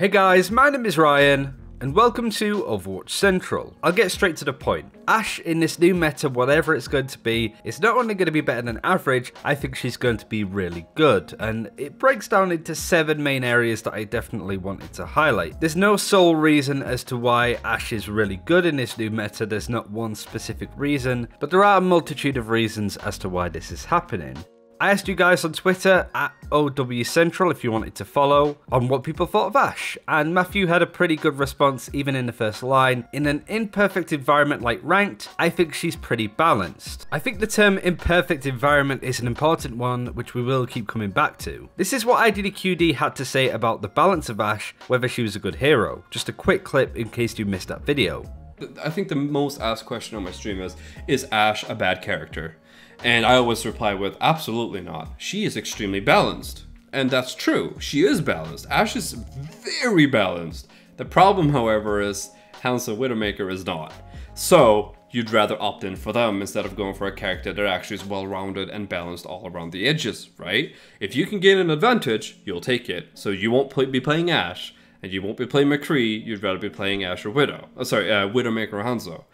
Hey guys, my name is Ryan, and welcome to Overwatch Central. I'll get straight to the point. Ashe in this new meta, whatever it's going to be, is not only going to be better than average, I think she's going to be really good. And it breaks down into 7 main areas that I definitely wanted to highlight. There's no sole reason as to why Ashe is really good in this new meta, there's not one specific reason, but there are a multitude of reasons as to why this is happening. I asked you guys on Twitter, at OWCentral, if you wanted to follow, on what people thought of Ashe, and Matthew had a pretty good response even in the first line. In an imperfect environment like Ranked, I think she's pretty balanced. I think the term imperfect environment is an important one, which we will keep coming back to. This is what IDDQD had to say about the balance of Ashe, whether she was a good hero. Just a quick clip in case you missed that video. I think the most asked question on my stream is Ashe a bad character? And I always reply with, absolutely not. She is extremely balanced. And that's true, she is balanced. Ashe is very balanced. The problem, however, is Hanzo Widowmaker is not. So, you'd rather opt in for them instead of going for a character that actually is well-rounded and balanced all around the edges, right? If you can gain an advantage, you'll take it. So you won't be playing Ashe, and you won't be playing MCCREE, you'd rather be playing Ashe or Widow. Widowmaker or Hanzo.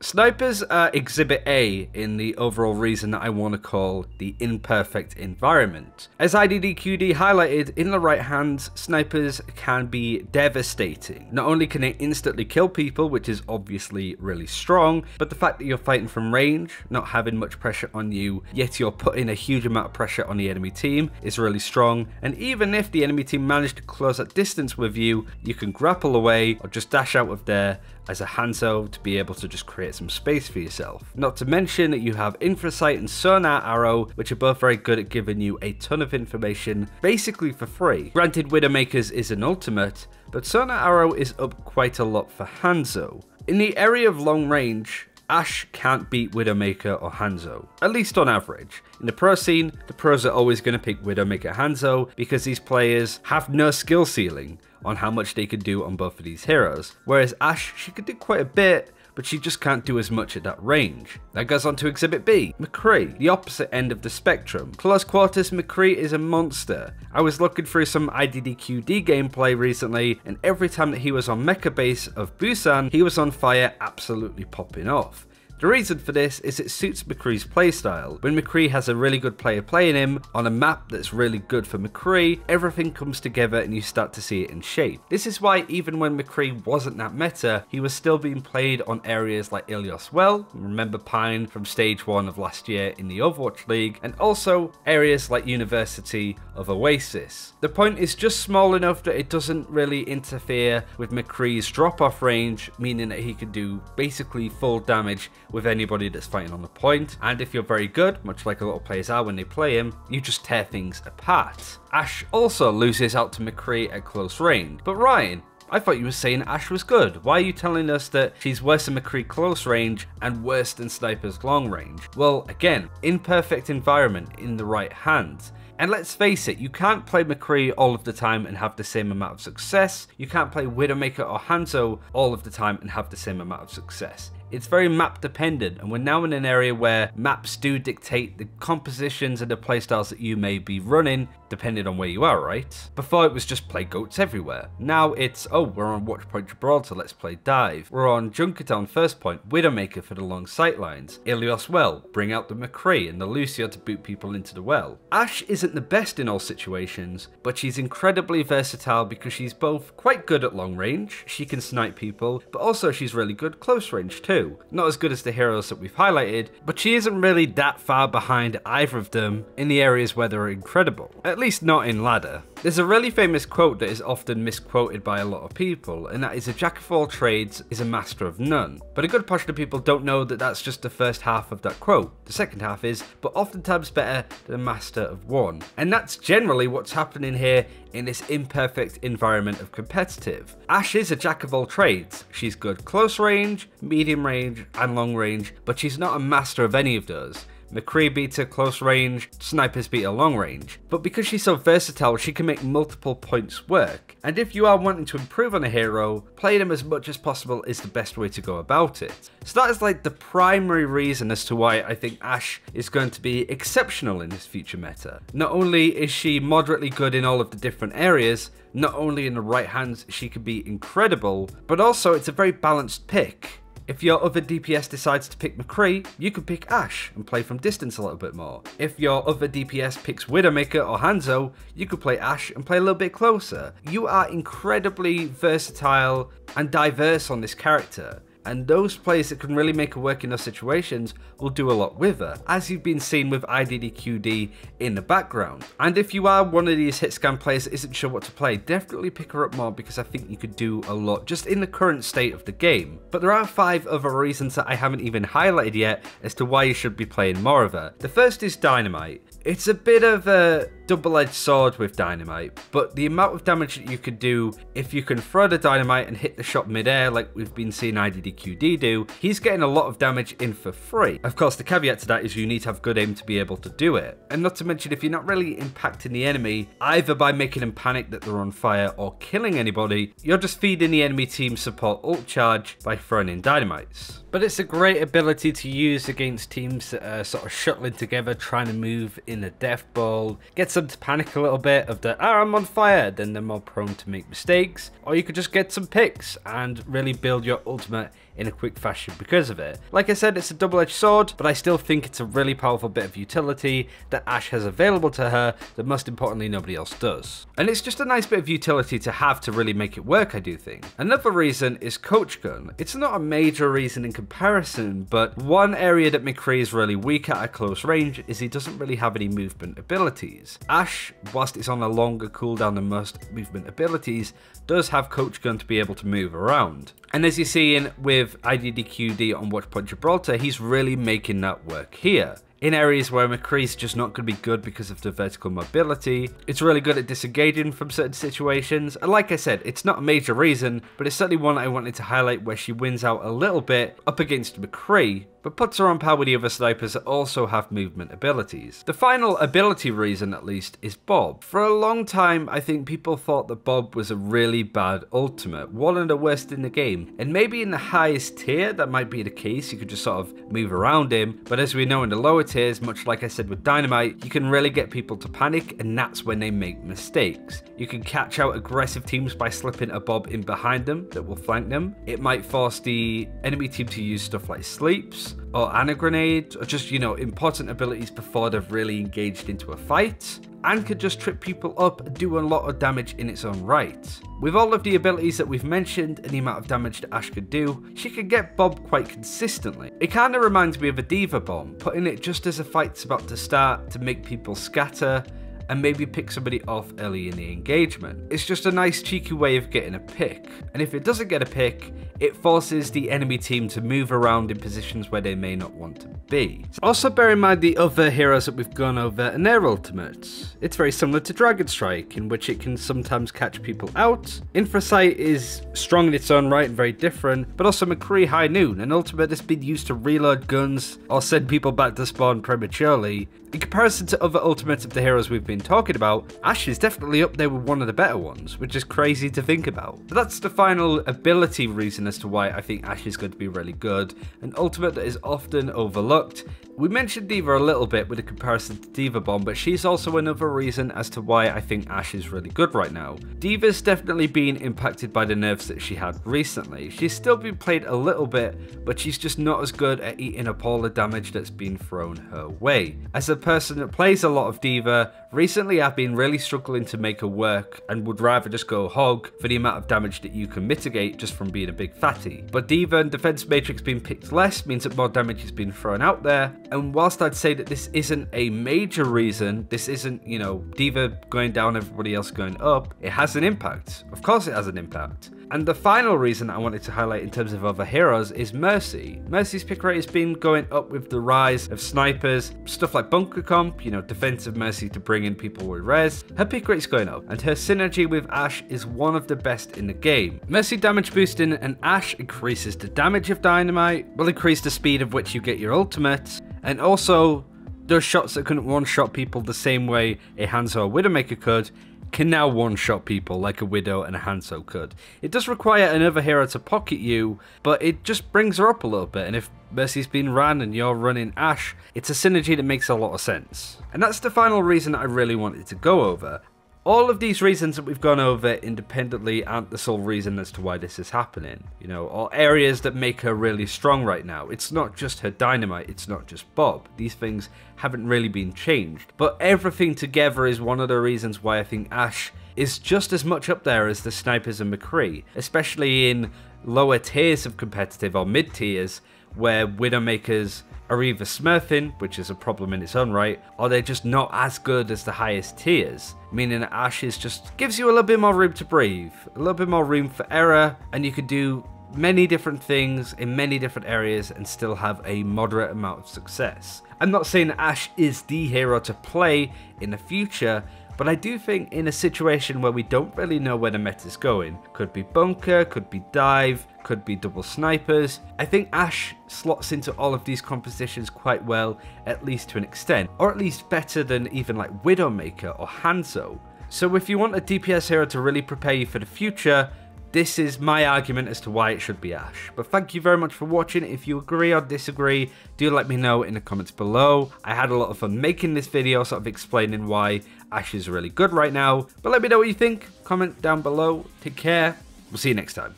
Snipers are Exhibit A in the overall reason that I want to call the imperfect environment. As IDDQD highlighted, in the right hands, snipers can be devastating. Not only can they instantly kill people, which is obviously really strong, but the fact that you're fighting from range, not having much pressure on you, yet you're putting a huge amount of pressure on the enemy team is really strong. And even if the enemy team managed to close that distance with you, you can grapple away or just dash out of there as a Hanzo to be able to just create some space for yourself. Not to mention that you have Infrasight and Sonar Arrow, which are both very good at giving you a ton of information basically for free. Granted, Widowmaker's is an ultimate, but Sonar Arrow is up quite a lot for Hanzo. In the area of long range, Ashe can't beat Widowmaker or Hanzo, at least on average. In the pro scene, the pros are always going to pick Widowmaker Hanzo because these players have no skill ceiling on how much they can do on both of these heroes. Whereas Ashe, she could do quite a bit, but she just can't do as much at that range. That goes on to Exhibit B, MCCREE, the opposite end of the spectrum. Close quarters, MCCREE is a monster. I was looking through some IDDQD gameplay recently, and every time that he was on Mecha Base of Busan, he was on fire, absolutely popping off. The reason for this is it suits MCCREE's playstyle. When MCCREE has a really good player playing him on a map that's really good for MCCREE, everything comes together and you start to see it in shape. This is why even when MCCREE wasn't that meta, he was still being played on areas like Ilios Well, remember Pine from stage 1 of last year in the Overwatch League, and also areas like University of Oasis. The point is just small enough that it doesn't really interfere with MCCREE's drop-off range, meaning that he can do basically full damage with anybody that's fighting on the point, and if you're very good, much like a lot of players are when they play him, you just tear things apart. Ashe also loses out to MCCREE at close range. But Ryan, I thought you were saying Ashe was good. Why are you telling us that she's worse than MCCREE close range and worse than Sniper's long range? Well, again, imperfect environment in the right hands. And let's face it, you can't play MCCREE all of the time and have the same amount of success. You can't play Widowmaker or Hanzo all of the time and have the same amount of success. It's very map dependent, and we're now in an area where maps do dictate the compositions and the playstyles that you may be running, depending on where you are, right? Before it was just play goats everywhere. Now it's, oh, we're on Watchpoint Gibraltar, let's play dive. We're on Junket on first point, Widowmaker for the long sightlines. Ilios Well, bring out the MCCREE and the Lucio to boot people into the well. Ashe isn't the best in all situations, but she's incredibly versatile because she's both quite good at long range, she can snipe people, but also she's really good close range too. Not as good as the heroes that we've highlighted, but she isn't really that far behind either of them in the areas where they're incredible. At least not in ladder. There's a really famous quote that is often misquoted by a lot of people, and that is a jack of all trades is a master of none. But a good portion of people don't know that that's just the first half of that quote. The second half is, but oftentimes better than a master of one. And that's generally what's happening here in this imperfect environment of competitive. Ashe is a jack of all trades. She's good close range, medium range, and long range, but she's not a master of any of those. MCCREE beats her close range, snipers beat her long range. But because she's so versatile, she can make multiple points work. And if you are wanting to improve on a hero, play them as much as possible is the best way to go about it. So that is like the primary reason as to why I think Ashe is going to be exceptional in this future meta. Not only is she moderately good in all of the different areas, not only in the right hands she can be incredible, but also it's a very balanced pick. If your other DPS decides to pick MCCREE, you can pick Ashe and play from distance a little bit more. If your other DPS picks Widowmaker or Hanzo, you could play Ashe and play a little bit closer. You are incredibly versatile and diverse on this character. And those players that can really make her work in those situations will do a lot with her, as you've been seeing with IDDQD in the background. And if you are one of these hit scan players that isn't sure what to play, definitely pick her up more, because I think you could do a lot just in the current state of the game. But there are 5 other reasons that I haven't even highlighted yet as to why you should be playing more of her. The first is DYNAMITE. It's a bit of a double-edged sword with DYNAMITE, but the amount of damage that you could do if you can throw the DYNAMITE and hit the shot mid-air like we've been seeing IDDQD do, he's getting a lot of damage in for free. Of course, the caveat to that is you need to have good aim to be able to do it. And not to mention, if you're not really impacting the enemy, either by making them panic that they're on fire or killing anybody, you're just feeding the enemy team support ult charge by throwing in dynamites. But it's a great ability to use against teams that are sort of shuttling together, trying to move in a death ball. Gets them to panic a little bit of the, I'm on fire, then they're more prone to make mistakes. Or you could just get some picks and really build your ultimate in a quick fashion because of it. Like I said, it's a double-edged sword, but I still think it's a really powerful bit of utility that Ashe has available to her that most importantly nobody else does. And it's just a nice bit of utility to have to really make it work, I do think. Another reason is Coach Gun. It's not a major reason in comparison, but one area that MCCREE is really weak at close range is he doesn't really have any movement abilities. Ashe, whilst it's on a longer cooldown than most movement abilities, does have Coach Gun to be able to move around. And as you're seeing with IDDQD on Watchpoint Gibraltar, he's really making that work here. In areas where MCCREE's just not going to be good because of the vertical mobility, it's really good at disengaging from certain situations. And like I said, it's not a major reason, but it's certainly one I wanted to highlight where she wins out a little bit up against MCCREE, but puts her on par with the other snipers that also have movement abilities. The final ability reason, at least, is Bob. For a long time, I think people thought that Bob was a really bad ultimate, one of the worst in the game. And maybe in the highest tier, that might be the case, you could just sort of move around him. But as we know in the lower tiers, much like I said with DYNAMITE, you can really get people to panic, and that's when they make mistakes. You can catch out aggressive teams by slipping a Bob in behind them that will flank them. It might force the enemy team to use stuff like sleeps, or Ana grenade, or just, you know, important abilities before they've really engaged into a fight, and could just trip people up and do a lot of damage in its own right. With all of the abilities that we've mentioned and the amount of damage that Ashe could do, she could get Bob quite consistently. It kind of reminds me of a Diva Bomb, putting it just as a fight's about to start to make people scatter and maybe pick somebody off early in the engagement. It's just a nice cheeky way of getting a pick. And if it doesn't get a pick, it forces the enemy team to move around in positions where they may not want to be. Also bear in mind the other heroes that we've gone over and their ultimates. It's very similar to Dragon Strike, in which it can sometimes catch people out. Infrasight is strong in its own right and very different, but also MCCREE High Noon, an ultimate that's been used to reload guns or send people back to spawn prematurely. In comparison to other ultimates of the heroes we've been talking about, Ashe is definitely up there with one of the better ones, which is crazy to think about. But that's the final ability reason as to why I think Ashe is going to be really good, an ultimate that is often overlooked. We mentioned Diva a little bit with a comparison to Diva Bomb, but she's also another reason as to why I think Ashe is really good right now. Diva's definitely been impacted by the nerfs that she had recently. She's still been played a little bit, but she's just not as good at eating up all the damage that's been thrown her way. As a person that plays a lot of Diva, recently I've been really struggling to make her work and would rather just go hog for the amount of damage that you can mitigate just from being a big fatty. But Diva and Defense Matrix being picked less means that more damage has been thrown out there, and whilst I'd say that this isn't a major reason, this isn't, you know, Diva going down, everybody else going up, it has an impact. Of course it has an impact. And the final reason I wanted to highlight in terms of other heroes is Mercy. Mercy's pick rate has been going up with the rise of snipers, stuff like Bunker Comp, you know, defensive Mercy to bring in people with res. Her pick rate's going up, and her synergy with Ashe is one of the best in the game. Mercy damage boosting and Ashe increases the damage of DYNAMITE, will increase the speed of which you get your ultimates, and also those shots that couldn't one-shot people the same way a Hanzo or Widowmaker could, can now one-shot people like a Widow and a Hanzo could. It does require another hero to pocket you, but it just brings her up a little bit, and if Mercy's been ran and you're running Ashe, it's a synergy that makes a lot of sense. And that's the final reason I really wanted to go over. All of these reasons that we've gone over independently aren't the sole reason as to why this is happening, you know, or areas that make her really strong right now. It's not just her dynamite, it's not just Bob. These things haven't really been changed. But everything together is one of the reasons why I think Ashe is just as much up there as the snipers and MCCREE, especially in lower tiers of competitive or mid tiers where Widowmakers are either smurfing, which is a problem in its own right, or they're just not as good as the highest tiers, meaning that Ashe just gives you a little bit more room to breathe, a little bit more room for error, and you can do many different things in many different areas and still have a moderate amount of success. I'm not saying Ashe is the hero to play in the future, but I do think in a situation where we don't really know where the meta is going, could be bunker, could be dive, could be double snipers, I think Ashe slots into all of these compositions quite well, at least to an extent, or at least better than even like Widowmaker or Hanzo. So if you want a DPS hero to really prepare you for the future, this is my argument as to why it should be Ashe. But thank you very much for watching. If you agree or disagree, do let me know in the comments below. I had a lot of fun making this video, sort of explaining why Ashe is really good right now. But let me know what you think. Comment down below. Take care. We'll see you next time.